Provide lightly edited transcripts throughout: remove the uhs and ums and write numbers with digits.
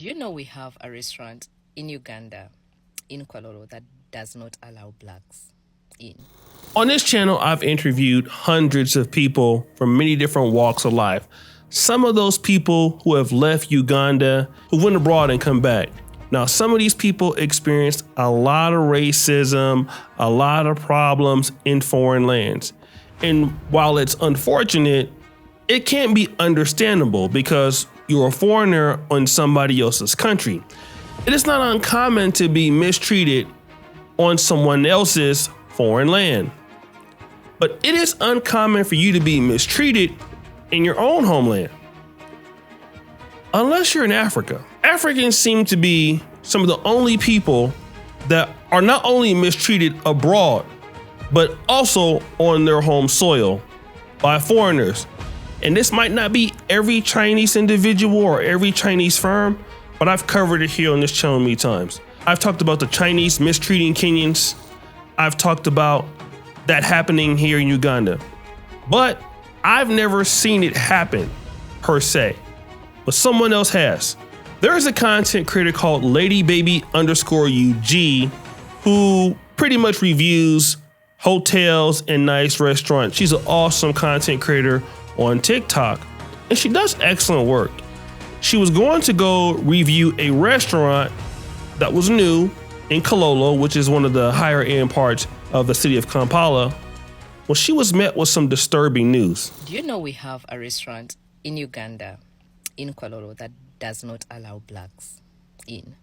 Do you know we have a restaurant in Uganda, in Kololo, that does not allow blacks in? On this channel, I've interviewed hundreds of people from many different walks of life. Some of those people who have left Uganda, who went abroad and come back. Now, some of these people experienced a lot of racism, a lot of problems in foreign lands. And while it's unfortunate, it can't be understandable because you're a foreigner in somebody else's country. It is not uncommon to be mistreated on someone else's foreign land. But it is uncommon for you to be mistreated in your own homeland. Unless you're in Africa. Africans seem to be some of the only people that are not only mistreated abroad, but also on their home soil by foreigners. And this might not be every Chinese individual or every Chinese firm, but I've covered it here on this channel many times. I've talked about the Chinese mistreating Kenyans. I've talked about that happening here in Uganda, but I've never seen it happen per se, but someone else has. There is a content creator called LadyBaby_UG who pretty much reviews hotels and nice restaurants. She's an awesome content creator on TikTok, and she does excellent work. She was going to go review a restaurant that was new in Kololo, which is one of the higher end parts of the city of Kampala. Well, she was met with some disturbing news. Do you know we have a restaurant in Uganda, in Kololo, that does not allow blacks in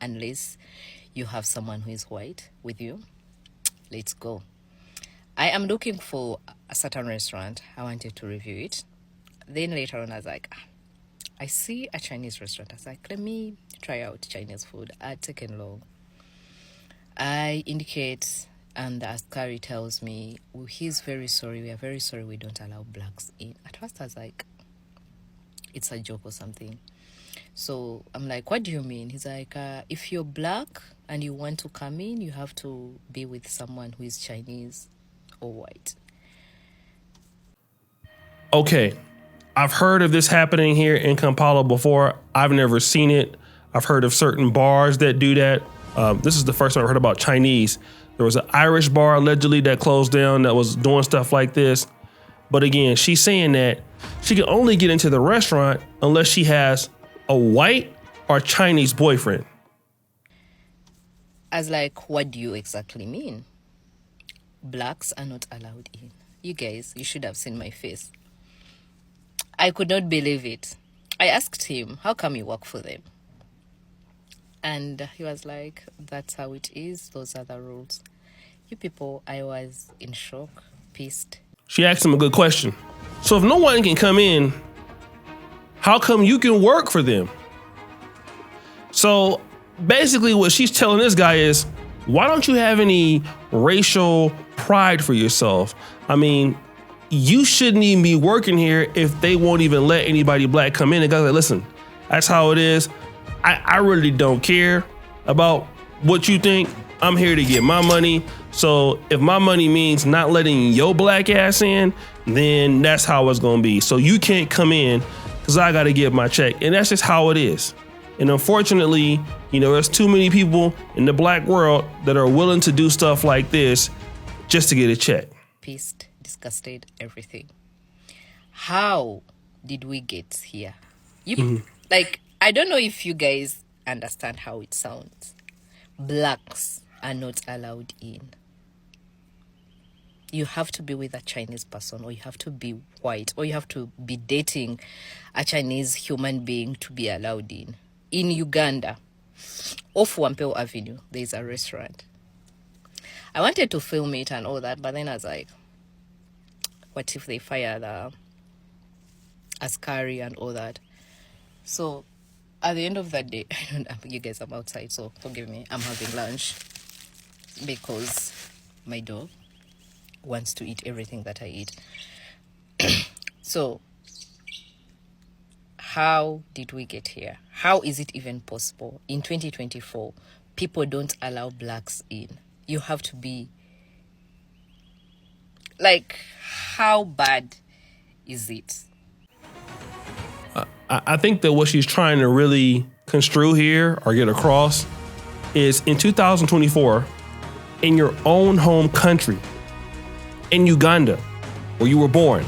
unless you have someone who is white with you? Let's go. I am looking for a certain restaurant. I wanted to review it. Then later on, I was like, I see a Chinese restaurant. I was like, let me try out Chinese food. I'd taken long. I indicate, and the askari tells me, oh, he's very sorry. We are very sorry. We don't allow blacks in. At first, I was like, it's a joke or something. So I'm like, what do you mean? He's like, if you're black and you want to come in, you have to be with someone who is Chinese or white. Okay, I've heard of this happening here in Kampala before. I've never seen it. I've heard of certain bars that do that. This is the first time I heard about Chinese. There was an Irish bar allegedly that closed down that was doing stuff like this. But again, she's saying that she can only get into the restaurant unless she has a white or Chinese boyfriend. I was like, what do you exactly mean? Blacks are not allowed in. You guys, you should have seen my face. I could not believe it. I asked him, how come you work for them? And he was like, that's how it is. Those are the rules. You people, I was in shock, pissed. She asked him a good question. So if no one can come in, how come you can work for them? So basically what she's telling this guy is, why don't you have any racial pride for yourself? I mean, you shouldn't even be working here if they won't even let anybody black come in. And guys like, listen, that's how it is. I really don't care about what you think. I'm here to get my money. So if my money means not letting your black ass in, then that's how it's gonna be. So you can't come in because I gotta get my check. And that's just how it is. And unfortunately, you know, there's too many people in the black world that are willing to do stuff like this just to get a check. Pissed, disgusted, everything. How did we get here? Like, I don't know if you guys understand how it sounds. Blacks are not allowed in. You have to be with a Chinese person, or you have to be white, or you have to be dating a Chinese human being to be allowed in. In Uganda, off Wampeo Avenue, there's a restaurant. I wanted to film it and all that, but then I was like, what if they fire the askari and all that? So at the end of that day, you guys, I'm outside, so forgive me. I'm having lunch because my dog wants to eat everything that I eat. So how did we get here? How is it even possible? In 2024, people don't allow blacks in. You have to be like, how bad is it? I think that what she's trying to really construe here or get across is in 2024, in your own home country, in Uganda, where you were born,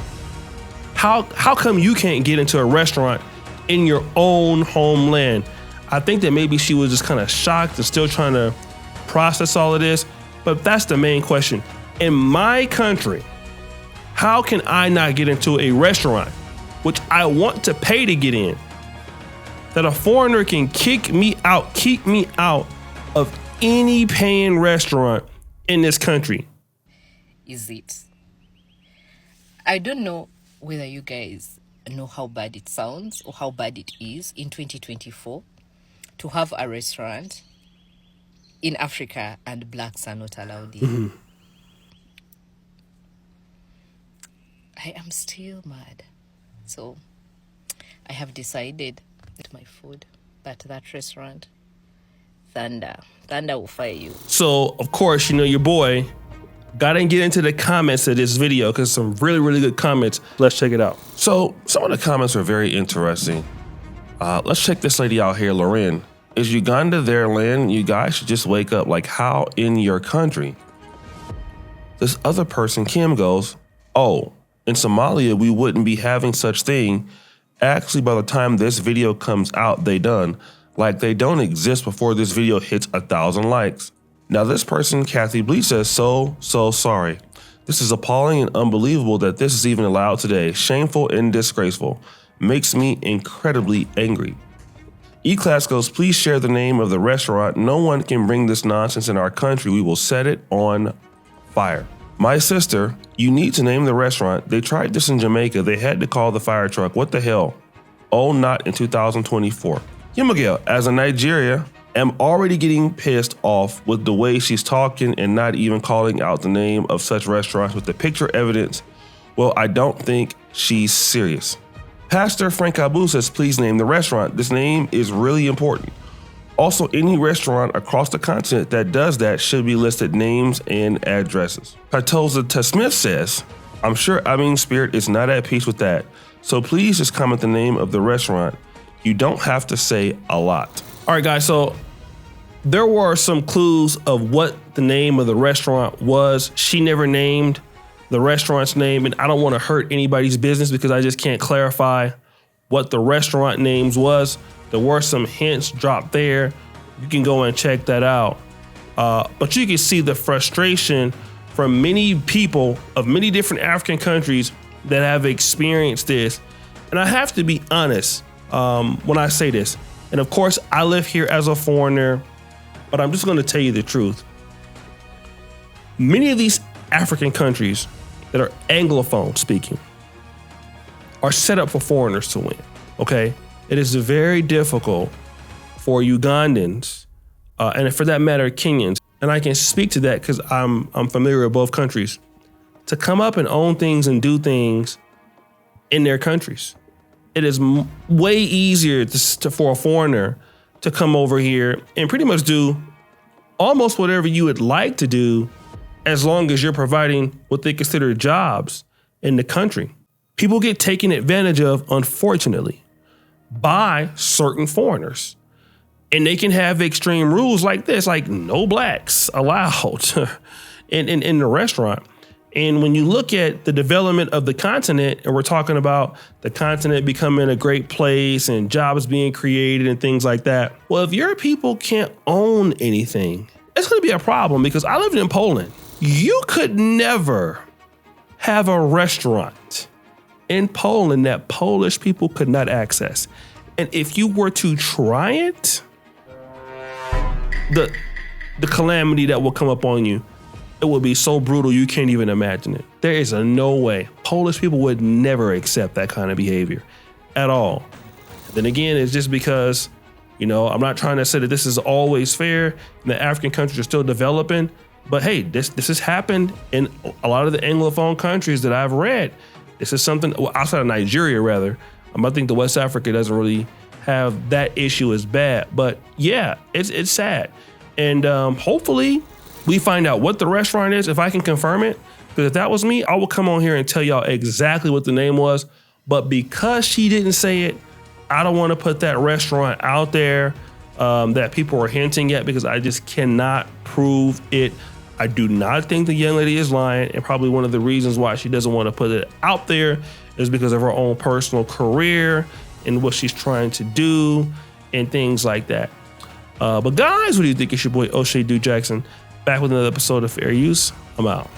how come you can't get into a restaurant in your own homeland? I think that maybe she was just kind of shocked and still trying to process all of this, but that's the main question. In my country, how can I not get into a restaurant, which I want to pay to get in, that a foreigner can kick me out of any paying restaurant in this country? Is it? I don't know whether you guys know how bad it sounds or how bad it is in 2024 to have a restaurant in Africa and blacks are not allowed in. Mm-hmm. I am still mad. So I have decided that my food, but that restaurant, Thunder will fire you. So, of course, your boy got to get into the comments of this video because some really, really good comments. Let's check it out. So some of the comments are very interesting. Let's check this lady out here, Loren. Is Uganda their land? You guys should just wake up. Like, how in your country? This other person, Kim, goes, oh, in Somalia, we wouldn't be having such thing. Actually, by the time this video comes out, they done. Like, they don't exist before this video hits 1,000 likes. Now, this person, Kathy Bleach, says, so sorry. This is appalling and unbelievable that this is even allowed today. Shameful and disgraceful. Makes me incredibly angry. E-Class goes, please share the name of the restaurant. No one can bring this nonsense in our country. We will set it on fire. My sister, you need to name the restaurant. They tried this in Jamaica. They had to call the fire truck. What the hell? Oh, not in 2024. Yamagel, as a Nigeria, am already getting pissed off with the way she's talking and not even calling out the name of such restaurants with the picture evidence. Well, I don't think she's serious. Pastor Frank Abu says, please name the restaurant. This name is really important. Also, any restaurant across the continent that does that should be listed names and addresses. Patoza T. Smith says, I'm sure Spirit is not at peace with that. So please just comment the name of the restaurant. You don't have to say a lot. All right, guys, so there were some clues of what the name of the restaurant was. She never named the restaurant's name, and I don't want to hurt anybody's business because I just can't clarify what the restaurant names was. There were some hints dropped there. You can go and check that out. But you can see the frustration from many people of many different African countries that have experienced this. And I have to be honest when I say this. And of course, I live here as a foreigner, but I'm just going to tell you the truth. Many of these African countries that are Anglophone speaking are set up for foreigners to win, okay? It is very difficult for Ugandans, and for that matter, Kenyans, and I can speak to that because I'm familiar with both countries, to come up and own things and do things in their countries. It is way easier for a foreigner to come over here and pretty much do almost whatever you would like to do as long as you're providing what they consider jobs in the country. People get taken advantage of, unfortunately, by certain foreigners. And they can have extreme rules like this, like no blacks allowed in the restaurant. And when you look at the development of the continent, and we're talking about the continent becoming a great place and jobs being created and things like that. Well, if your people can't own anything, it's going to be a problem because I lived in Poland. You could never have a restaurant in Poland that Polish people could not access. And if you were to try it, the calamity that will come up on you, it will be so brutal you can't even imagine it. There is no way. Polish people would never accept that kind of behavior at all. Then again, it's just because, I'm not trying to say that this is always fair and the African countries are still developing, but hey, this has happened in a lot of the Anglophone countries that I've read. This is something, outside of Nigeria rather. I think the West Africa doesn't really have that issue as bad, but yeah, it's sad. And hopefully we find out what the restaurant is, if I can confirm it, because if that was me, I will come on here and tell y'all exactly what the name was. But because she didn't say it, I don't want to put that restaurant out there that people are hinting at because I just cannot prove it. I do not think the young lady is lying, and probably one of the reasons why she doesn't want to put it out there is because of her own personal career and what she's trying to do and things like that. But guys, what do you think? It's your boy O'Shea Duke Jackson, back with another episode of Fair Use. I'm out.